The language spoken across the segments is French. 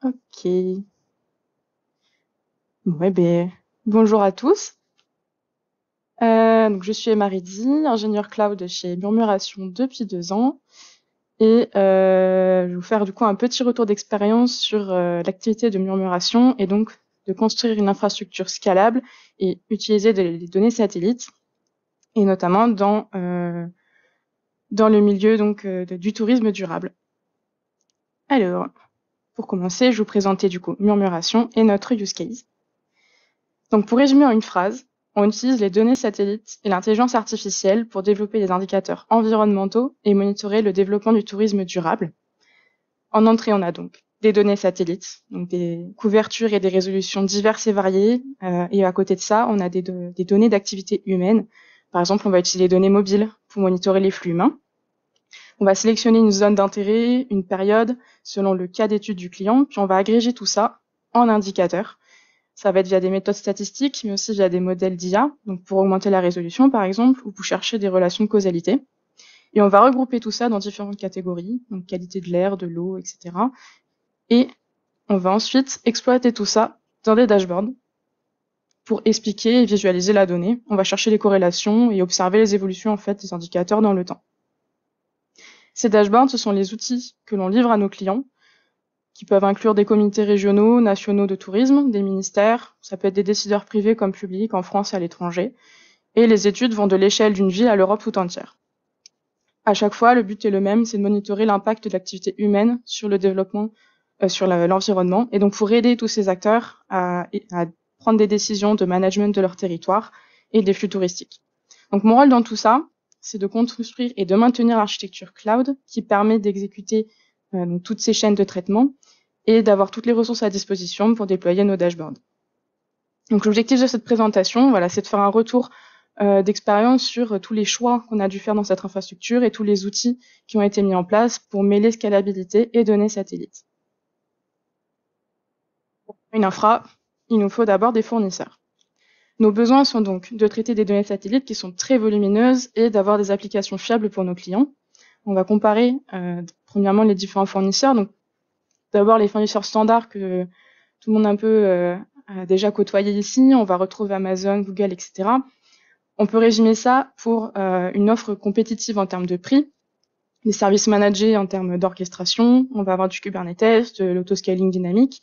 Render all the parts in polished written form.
Ok. Ouais, bonjour à tous. Donc je suis Emma Reddy, ingénieure cloud chez Murmuration depuis 2 ans. Et je vais vous faire du coup un petit retour d'expérience sur l'activité de Murmuration et donc de construire une infrastructure scalable et utiliser des données satellites, et notamment dans le milieu donc du tourisme durable. Alors, pour commencer, je vais vous présenter du coup Murmuration et notre use case. Donc pour résumer en une phrase, on utilise les données satellites et l'intelligence artificielle pour développer des indicateurs environnementaux et monitorer le développement du tourisme durable. En entrée, on a donc des données satellites, donc des couvertures et des résolutions diverses et variées. Et à côté de ça, on a des données d'activité humaine. Par exemple, on va utiliser les données mobiles pour monitorer les flux humains. On va sélectionner une zone d'intérêt, une période, selon le cas d'étude du client, puis on va agréger tout ça en indicateurs. Ça va être via des méthodes statistiques, mais aussi via des modèles d'IA, donc pour augmenter la résolution par exemple, ou pour chercher des relations de causalité. Et on va regrouper tout ça dans différentes catégories, donc qualité de l'air, de l'eau, etc. Et on va ensuite exploiter tout ça dans des dashboards pour expliquer et visualiser la donnée. On va chercher les corrélations et observer les évolutions en fait des indicateurs dans le temps. Ces dashboards, ce sont les outils que l'on livre à nos clients, qui peuvent inclure des comités régionaux, nationaux de tourisme, des ministères, ça peut être des décideurs privés comme publics en France et à l'étranger, et les études vont de l'échelle d'une ville à l'Europe tout entière. À chaque fois, le but est le même, c'est de monitorer l'impact de l'activité humaine sur le développement, sur l'environnement, et donc pour aider tous ces acteurs à prendre des décisions de management de leur territoire et des flux touristiques. Donc mon rôle dans tout ça, c'est de construire et de maintenir l'architecture cloud qui permet d'exécuter toutes ces chaînes de traitement et d'avoir toutes les ressources à disposition pour déployer nos dashboards. Donc l'objectif de cette présentation, voilà, c'est de faire un retour d'expérience sur tous les choix qu'on a dû faire dans cette infrastructure et tous les outils qui ont été mis en place pour mêler scalabilité et données satellites. Pour une infra, il nous faut d'abord des fournisseurs. Nos besoins sont donc de traiter des données satellites qui sont très volumineuses et d'avoir des applications fiables pour nos clients. On va comparer premièrement les différents fournisseurs. Donc d'abord les fournisseurs standards que tout le monde un peu a déjà côtoyé ici. On va retrouver Amazon, Google, etc. On peut résumer ça pour une offre compétitive en termes de prix, des services managés en termes d'orchestration. On va avoir du Kubernetes, de l'autoscaling dynamique.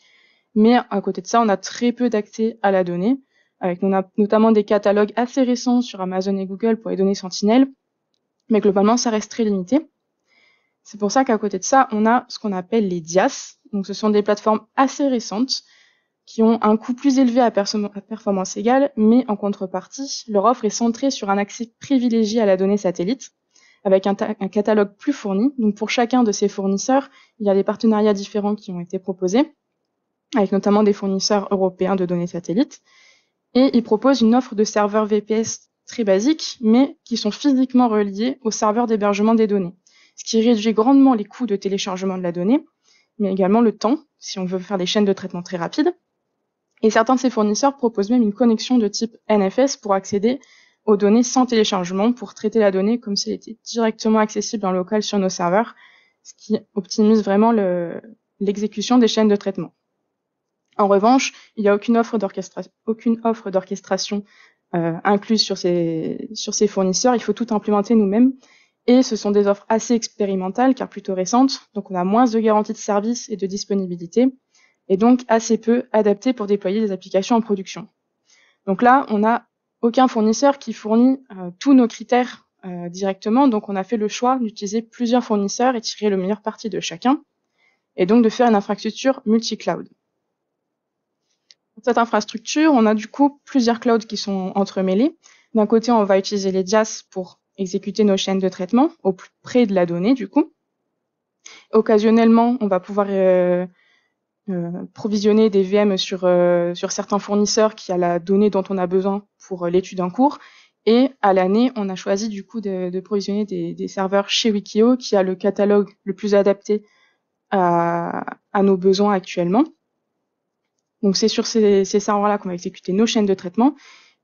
Mais à côté de ça, on a très peu d'accès à la donnée, avec notamment des catalogues assez récents sur Amazon et Google pour les données Sentinel. Mais globalement, ça reste très limité. C'est pour ça qu'à côté de ça, on a ce qu'on appelle les DIaaS. Donc, ce sont des plateformes assez récentes qui ont un coût plus élevé à performance égale, mais en contrepartie, leur offre est centrée sur un accès privilégié à la donnée satellite, avec un catalogue plus fourni. Donc pour chacun de ces fournisseurs, il y a des partenariats différents qui ont été proposés, avec notamment des fournisseurs européens de données satellites, et ils proposent une offre de serveurs VPS très basique, mais qui sont physiquement reliés au serveur d'hébergement des données, ce qui réduit grandement les coûts de téléchargement de la donnée, mais également le temps, si on veut faire des chaînes de traitement très rapides. Et certains de ces fournisseurs proposent même une connexion de type NFS pour accéder aux données sans téléchargement, pour traiter la donnée comme si elle était directement accessible en local sur nos serveurs, ce qui optimise vraiment l'exécution des chaînes de traitement. En revanche, il n'y a aucune offre d'orchestration incluse sur ces fournisseurs. Il faut tout implémenter nous-mêmes. Et ce sont des offres assez expérimentales, car plutôt récentes. Donc on a moins de garanties de service et de disponibilité, et donc assez peu adapté pour déployer des applications en production. Donc là, on n'a aucun fournisseur qui fournit tous nos critères directement, donc on a fait le choix d'utiliser plusieurs fournisseurs et tirer le meilleur parti de chacun, et donc de faire une infrastructure multi-cloud. Pour cette infrastructure, on a du coup plusieurs clouds qui sont entremêlés. D'un côté, on va utiliser les DIaaS pour exécuter nos chaînes de traitement au plus près de la donnée, du coup. Occasionnellement, on va pouvoir provisionner des VM sur certains fournisseurs qui a la donnée dont on a besoin pour l'étude en cours. Et à l'année, on a choisi du coup de provisionner des serveurs chez Wikio qui a le catalogue le plus adapté à nos besoins actuellement. Donc c'est sur ces serveurs-là qu'on va exécuter nos chaînes de traitement.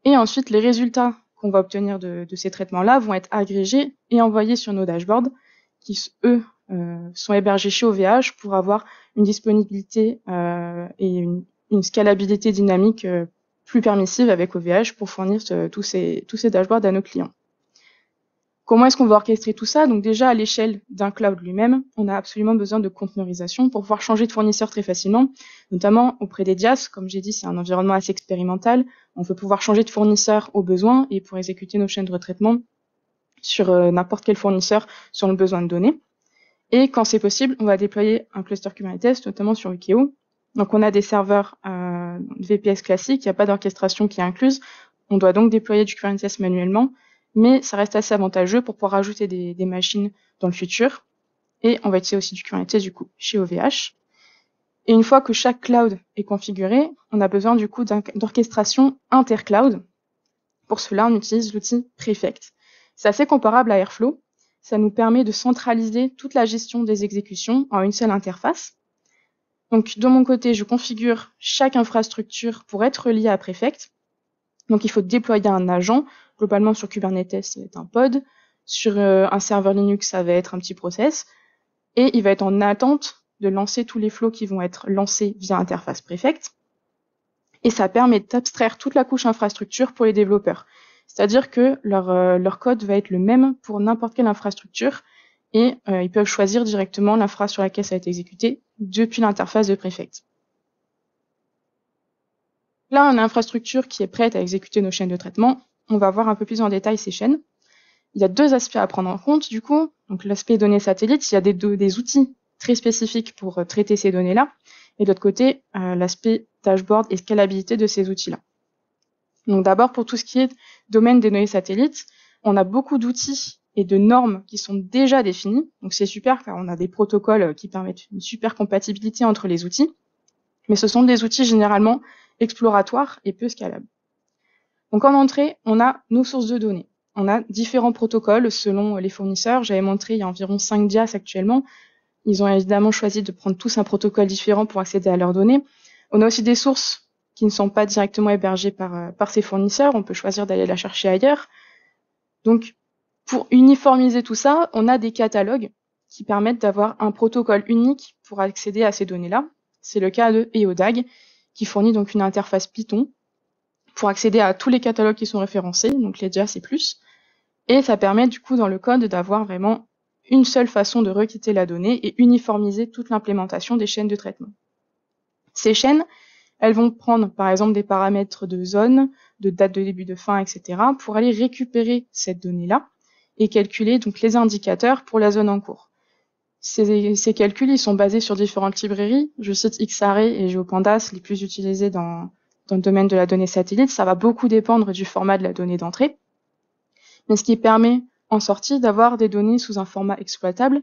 Et ensuite, les résultats qu'on va obtenir de ces traitements-là vont être agrégés et envoyés sur nos dashboards qui, eux, sont hébergés chez OVH pour avoir une disponibilité et une scalabilité dynamique plus permissive avec OVH pour fournir tous ces dashboards à nos clients. Comment est-ce qu'on va orchestrer tout ça? Donc déjà, à l'échelle d'un cloud lui-même, on a absolument besoin de containerisation pour pouvoir changer de fournisseur très facilement, notamment auprès des DIaaS. Comme j'ai dit, c'est un environnement assez expérimental. On peut pouvoir changer de fournisseur au besoin et pour exécuter nos chaînes de retraitement sur n'importe quel fournisseur sur le besoin de données. Et quand c'est possible, on va déployer un cluster Kubernetes, notamment sur Ukeo. Donc on a des serveurs VPS classiques, il n'y a pas d'orchestration qui est incluse. On doit donc déployer du Kubernetes manuellement, mais ça reste assez avantageux pour pouvoir ajouter des machines dans le futur. Et on va utiliser aussi du Kubernetes du coup chez OVH. Et une fois que chaque cloud est configuré, on a besoin du coup d'orchestration intercloud. Pour cela, on utilise l'outil Prefect. C'est assez comparable à Airflow. Ça nous permet de centraliser toute la gestion des exécutions en une seule interface. Donc, de mon côté, je configure chaque infrastructure pour être liée à Prefect. Donc, il faut déployer un agent. Globalement, sur Kubernetes, ça va être un pod. Sur un serveur Linux, ça va être un petit process. Et il va être en attente de lancer tous les flows qui vont être lancés via interface Prefect. Et ça permet d'abstraire toute la couche infrastructure pour les développeurs. C'est-à-dire que leur code va être le même pour n'importe quelle infrastructure et ils peuvent choisir directement l'infra sur laquelle ça va être exécuté depuis l'interface de Prefect. Là, on a une infrastructure qui est prête à exécuter nos chaînes de traitement. On va voir un peu plus en détail ces chaînes. Il y a deux aspects à prendre en compte, du coup. Donc, l'aspect données satellites, il y a des outils très spécifiques pour traiter ces données-là. Et de l'autre côté, l'aspect dashboard et scalabilité de ces outils-là. Donc d'abord, pour tout ce qui est domaine des données satellites, on a beaucoup d'outils et de normes qui sont déjà définis. Donc c'est super car on a des protocoles qui permettent une super compatibilité entre les outils. Mais ce sont des outils généralement exploratoires et peu scalables. Donc en entrée, on a nos sources de données. On a différents protocoles selon les fournisseurs. J'avais montré, il y a environ 5 DIaaS actuellement. Ils ont évidemment choisi de prendre tous un protocole différent pour accéder à leurs données. On a aussi des sources qui ne sont pas directement hébergées par ces fournisseurs. On peut choisir d'aller la chercher ailleurs. Donc, pour uniformiser tout ça, on a des catalogues qui permettent d'avoir un protocole unique pour accéder à ces données-là. C'est le cas de EODAG, qui fournit donc une interface Python pour accéder à tous les catalogues qui sont référencés, donc les DIaaS et plus. Et ça permet du coup dans le code d'avoir vraiment une seule façon de requêter la donnée et uniformiser toute l'implémentation des chaînes de traitement. Ces chaînes, elles vont prendre par exemple des paramètres de zone, de date de début, de fin, etc. pour aller récupérer cette donnée-là et calculer donc les indicateurs pour la zone en cours. Ces calculs, ils sont basés sur différentes librairies. Je cite Xarray et GeoPandas, les plus utilisés dans le domaine de la donnée satellite. Ça va beaucoup dépendre du format de la donnée d'entrée. Mais ce qui permet en sortie d'avoir des données sous un format exploitable.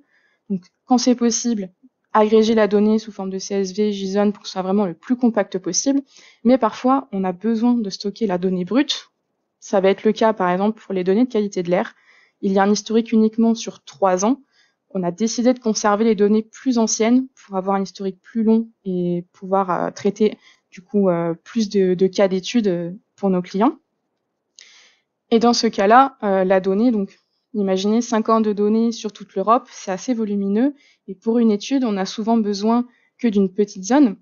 Donc, quand c'est possible, agréger la donnée sous forme de CSV, JSON pour que ce soit vraiment le plus compact possible. Mais parfois, on a besoin de stocker la donnée brute. Ça va être le cas, par exemple, pour les données de qualité de l'air. Il y a un historique uniquement sur 3 ans. On a décidé de conserver les données plus anciennes pour avoir un historique plus long et pouvoir traiter du coup plus de cas d'études pour nos clients. Et dans ce cas-là, la donnée, donc imaginez 5 ans de données sur toute l'Europe, c'est assez volumineux. Et pour une étude, on a souvent besoin que d'une petite zone.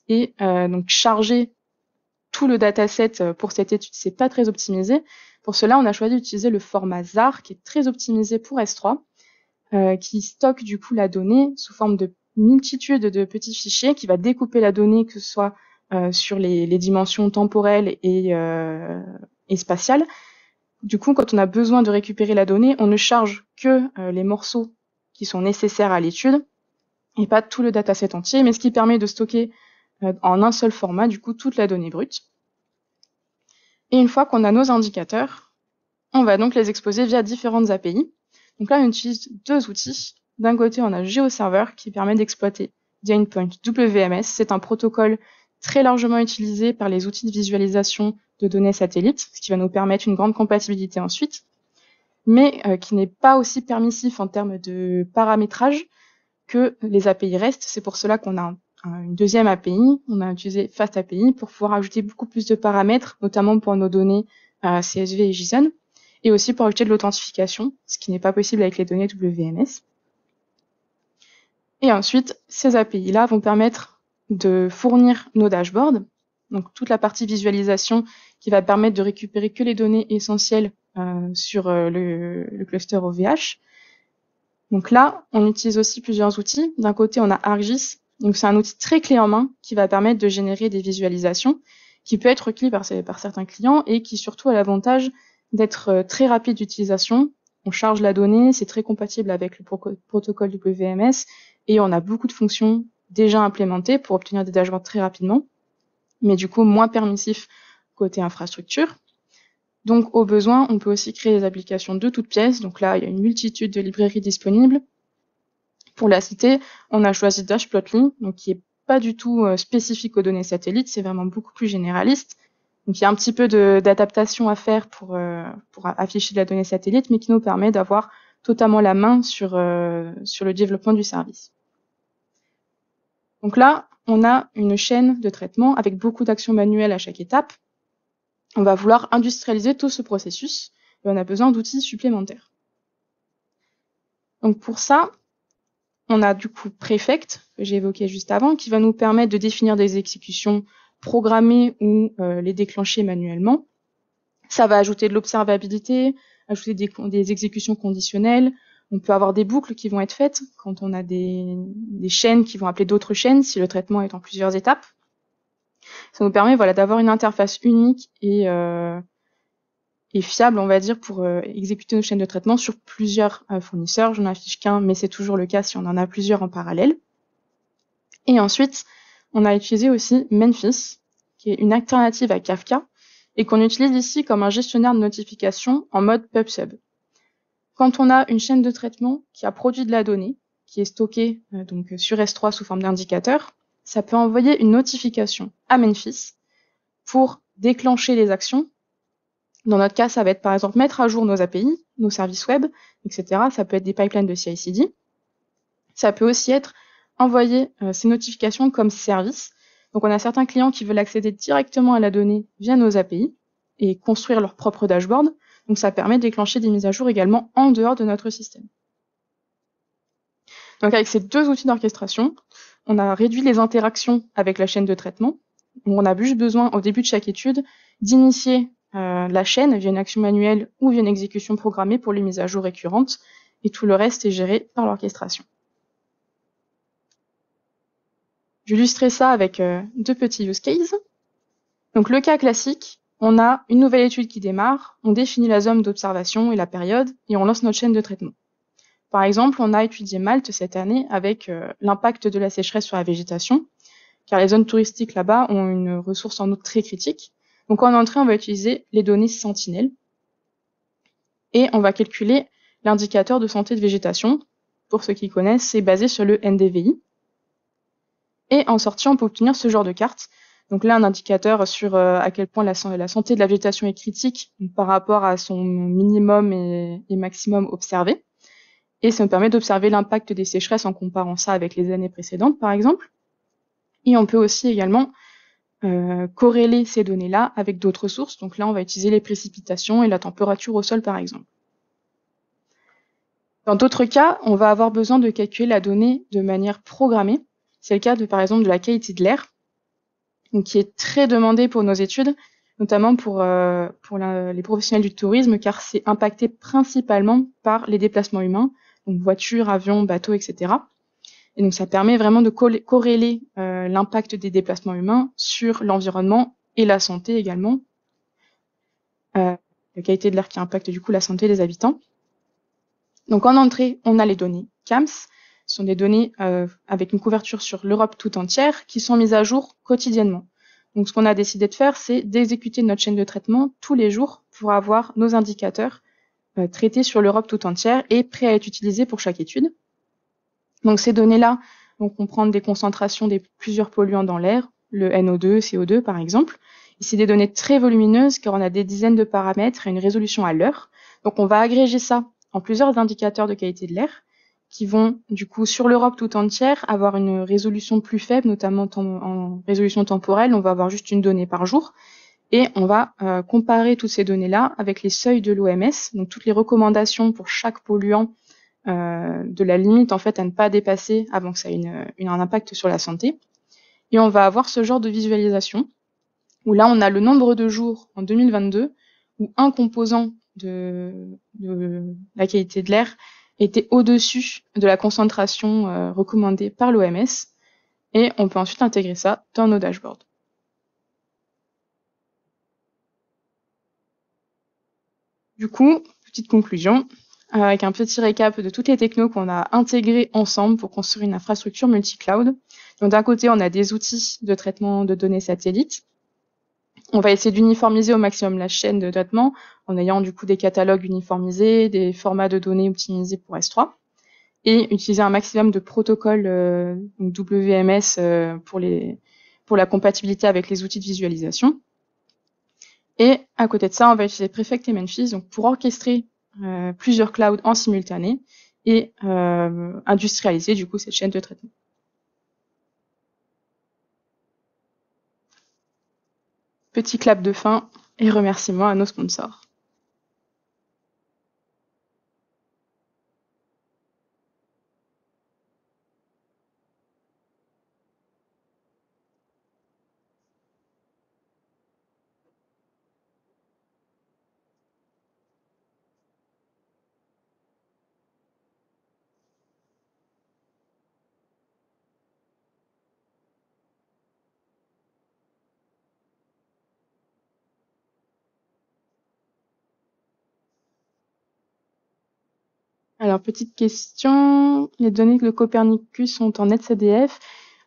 Et donc charger tout le dataset pour cette étude, c'est pas très optimisé. Pour cela, on a choisi d'utiliser le format ZAR, qui est très optimisé pour S3, qui stocke du coup la donnée sous forme de multitude de petits fichiers, qui va découper la donnée, que ce soit sur les dimensions temporelles et spatiales. Du coup, quand on a besoin de récupérer la donnée, on ne charge que les morceaux qui sont nécessaires à l'étude et pas tout le dataset entier, mais ce qui permet de stocker en un seul format, du coup, toute la donnée brute. Et une fois qu'on a nos indicateurs, on va donc les exposer via différentes API. Donc là, on utilise deux outils. D'un côté, on a GeoServer qui permet d'exploiter via endpoint WMS. C'est un protocole très largement utilisé par les outils de visualisation de données satellites, ce qui va nous permettre une grande compatibilité ensuite, mais qui n'est pas aussi permissif en termes de paramétrage que les API REST. C'est pour cela qu'on a une deuxième API. On a utilisé FastAPI pour pouvoir ajouter beaucoup plus de paramètres, notamment pour nos données CSV et JSON, et aussi pour ajouter de l'authentification, ce qui n'est pas possible avec les données WMS. Et ensuite, ces API-là vont permettre de fournir nos dashboards, donc toute la partie visualisation qui va permettre de récupérer que les données essentielles sur le cluster OVH. Donc là, on utilise aussi plusieurs outils. D'un côté, on a ArcGIS. Donc c'est un outil très clé en main qui va permettre de générer des visualisations, qui peut être requis par certains clients et qui surtout a l'avantage d'être très rapide d'utilisation. On charge la donnée, c'est très compatible avec le protocole WMS et on a beaucoup de fonctions déjà implémentées pour obtenir des dashboards très rapidement, mais du coup moins permissif côté infrastructure. Donc au besoin, on peut aussi créer des applications de toutes pièces. Donc là, il y a une multitude de librairies disponibles. Pour la citer, on a choisi Dashplotly, donc qui est pas du tout spécifique aux données satellites, c'est vraiment beaucoup plus généraliste. Donc il y a un petit peu d'adaptation à faire pour afficher de la donnée satellite, mais qui nous permet d'avoir totalement la main sur le développement du service. Donc là, on a une chaîne de traitement avec beaucoup d'actions manuelles à chaque étape. On va vouloir industrialiser tout ce processus et on a besoin d'outils supplémentaires. Donc pour ça, on a du coup Prefect, que j'ai évoqué juste avant, qui va nous permettre de définir des exécutions programmées ou les déclencher manuellement. Ça va ajouter de l'observabilité, ajouter des exécutions conditionnelles. On peut avoir des boucles qui vont être faites quand on a des chaînes qui vont appeler d'autres chaînes si le traitement est en plusieurs étapes. Ça nous permet d'avoir une interface unique et fiable, on va dire, pour exécuter nos chaînes de traitement sur plusieurs fournisseurs. Je n'en affiche qu'un, mais c'est toujours le cas si on en a plusieurs en parallèle. Et ensuite, on a utilisé aussi Memphis, qui est une alternative à Kafka, et qu'on utilise ici comme un gestionnaire de notifications en mode PubSub. Quand on a une chaîne de traitement qui a produit de la donnée, qui est stockée donc sur S3 sous forme d'indicateur, ça peut envoyer une notification à Memphis pour déclencher les actions. Dans notre cas, ça va être par exemple mettre à jour nos API, nos services web, etc. Ça peut être des pipelines de CI/CD. Ça peut aussi être envoyer ces notifications comme service. Donc on a certains clients qui veulent accéder directement à la donnée via nos API et construire leur propre dashboard. Donc ça permet de déclencher des mises à jour également en dehors de notre système. Donc avec ces deux outils d'orchestration, on a réduit les interactions avec la chaîne de traitement. On a juste besoin, au début de chaque étude, d'initier la chaîne via une action manuelle ou via une exécution programmée pour les mises à jour récurrentes, et tout le reste est géré par l'orchestration. Je vais illustrer ça avec deux petits use cases. Donc le cas classique, on a une nouvelle étude qui démarre, on définit la zone d'observation et la période, et on lance notre chaîne de traitement. Par exemple, on a étudié Malte cette année avec l'impact de la sécheresse sur la végétation, car les zones touristiques là-bas ont une ressource en eau très critique. Donc en entrée, on va utiliser les données Sentinel et on va calculer l'indicateur de santé de végétation. Pour ceux qui connaissent, c'est basé sur le NDVI. Et en sortie, on peut obtenir ce genre de carte. Donc là, un indicateur sur à quel point la santé de la végétation est critique par rapport à son minimum et maximum observé. Et ça nous permet d'observer l'impact des sécheresses en comparant ça avec les années précédentes, par exemple. Et on peut aussi également corréler ces données-là avec d'autres sources. Donc là, on va utiliser les précipitations et la température au sol, par exemple. Dans d'autres cas, on va avoir besoin de calculer la donnée de manière programmée. C'est le cas, par exemple, de la qualité de l'air, donc qui est très demandée pour nos études, notamment pour les professionnels du tourisme, car c'est impacté principalement par les déplacements humains, donc voitures, avions, bateaux, etc. Et donc ça permet vraiment de corréler l'impact des déplacements humains sur l'environnement et la santé également. La qualité de l'air qui impacte du coup la santé des habitants. Donc en entrée, on a les données CAMS. Ce sont des données avec une couverture sur l'Europe tout entière qui sont mises à jour quotidiennement. Donc ce qu'on a décidé de faire, c'est d'exécuter notre chaîne de traitement tous les jours pour avoir nos indicateurs traités sur l'Europe tout entière et prêts à être utilisés pour chaque étude. Donc ces données-là vont comprendre des concentrations des plusieurs polluants dans l'air, le NO2, CO2 par exemple. Et c'est des données très volumineuses car on a des dizaines de paramètres et une résolution à l'heure. Donc on va agréger ça en plusieurs indicateurs de qualité de l'air qui vont du coup sur l'Europe tout entière avoir une résolution plus faible, notamment en résolution temporelle. On va avoir juste une donnée par jour. Et on va comparer toutes ces données-là avec les seuils de l'OMS, donc toutes les recommandations pour chaque polluant de la limite en fait à ne pas dépasser avant que ça ait un impact sur la santé. Et on va avoir ce genre de visualisation où là on a le nombre de jours en 2022 où un composant de la qualité de l'air était au-dessus de la concentration recommandée par l'OMS, et on peut ensuite intégrer ça dans nos dashboards. Du coup, petite conclusion, avec un petit récap de toutes les technos qu'on a intégrées ensemble pour construire une infrastructure multi-cloud. Donc d'un côté, on a des outils de traitement de données satellites. On va essayer d'uniformiser au maximum la chaîne de traitement en ayant du coup des catalogues uniformisés, des formats de données optimisés pour S3, et utiliser un maximum de protocoles donc WMS pour la compatibilité avec les outils de visualisation. Et à côté de ça, on va utiliser Prefect et Memphis donc pour orchestrer plusieurs clouds en simultané et industrialiser du coup cette chaîne de traitement. Petit clap de fin et remerciements à nos sponsors. Alors, petite question, les données de Copernicus sont en etcdf?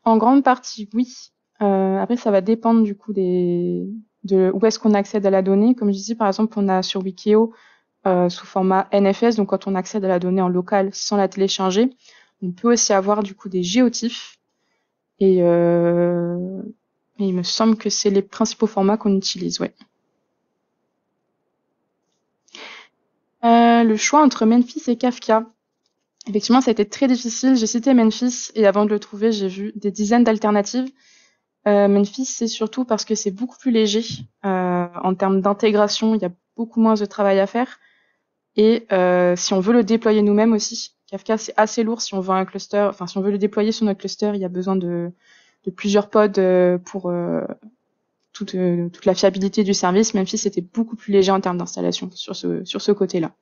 En grande partie, oui. Après, ça va dépendre du coup de où est-ce qu'on accède à la donnée. Comme je disais, par exemple, on a sur Wikio sous format NFS, donc quand on accède à la donnée en local sans la télécharger. On peut aussi avoir du coup des géotiffs. Et il me semble que c'est les principaux formats qu'on utilise, ouais. Le choix entre Memphis et Kafka. Effectivement, ça a été très difficile. J'ai cité Memphis et avant de le trouver, j'ai vu des dizaines d'alternatives. Memphis, c'est surtout parce que c'est beaucoup plus léger. En termes d'intégration, il y a beaucoup moins de travail à faire. Et si on veut le déployer nous-mêmes aussi, Kafka, c'est assez lourd si on veut un cluster. Enfin, si on veut le déployer sur notre cluster, il y a besoin de plusieurs pods pour toute la fiabilité du service. Memphis, c'était beaucoup plus léger en termes d'installation sur ce côté-là.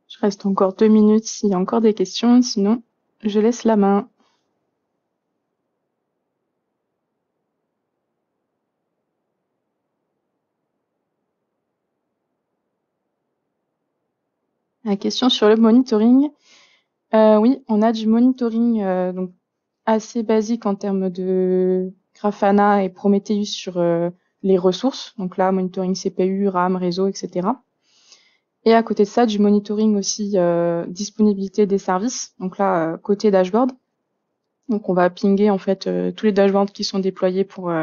Je reste encore 2 minutes s'il y a encore des questions, sinon je laisse la main. La question sur le monitoring. Oui, on a du monitoring donc assez basique en termes de Grafana et Prometheus sur les ressources. Donc là, monitoring CPU, RAM, réseau, etc. Et à côté de ça, du monitoring aussi disponibilité des services. Donc là, côté dashboard. Donc on va pinguer en fait tous les dashboards qui sont déployés pour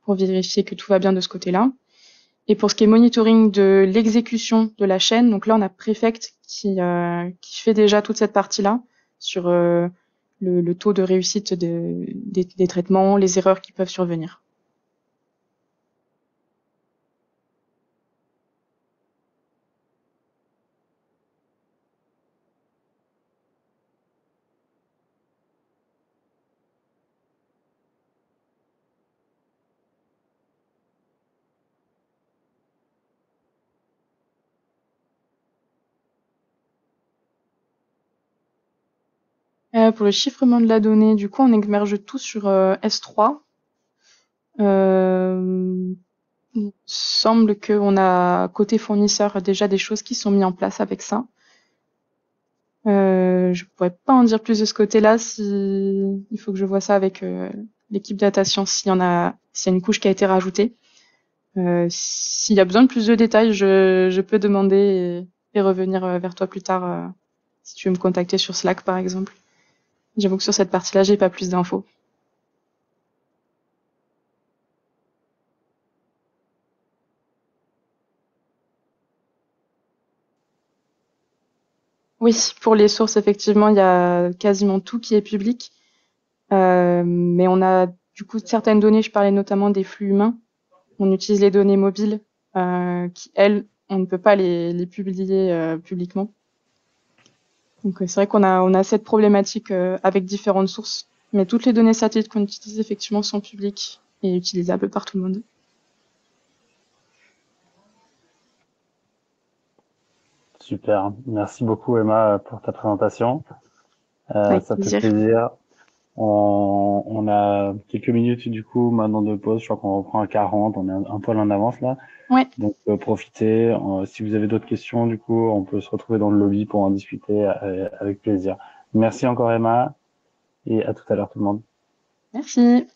vérifier que tout va bien de ce côté-là. Et pour ce qui est monitoring de l'exécution de la chaîne, donc là on a Prefect qui fait déjà toute cette partie-là sur le taux de réussite des traitements, les erreurs qui peuvent survenir. Pour le chiffrement de la donnée, du coup, on émerge tout sur S3. Il semble qu'on a, côté fournisseur, déjà des choses qui sont mises en place avec ça. Je pourrais pas en dire plus de ce côté-là. Il faut que je vois ça avec l'équipe data science s'il y a une couche qui a été rajoutée. S'il y a besoin de plus de détails, je peux demander et revenir vers toi plus tard si tu veux me contacter sur Slack par exemple. J'avoue que sur cette partie-là, j'ai pas plus d'infos. Oui, pour les sources, effectivement, il y a quasiment tout qui est public. Mais on a du coup certaines données, je parlais notamment des flux humains. On utilise les données mobiles qui, elles, on ne peut pas les publier publiquement. Donc c'est vrai qu'on a cette problématique avec différentes sources. Mais toutes les données satellites qu'on utilise effectivement sont publiques et utilisables par tout le monde. Super. Merci beaucoup, Emma, pour ta présentation. Avec Ça fait plaisir. plaisir. On a quelques minutes du coup maintenant de pause. Je crois qu'on reprend à 40. On est un poil en avance là. Ouais, Donc profitez. Si vous avez d'autres questions, du coup, on peut se retrouver dans le lobby pour en discuter avec plaisir. Merci encore Emma et à tout à l'heure tout le monde. merci.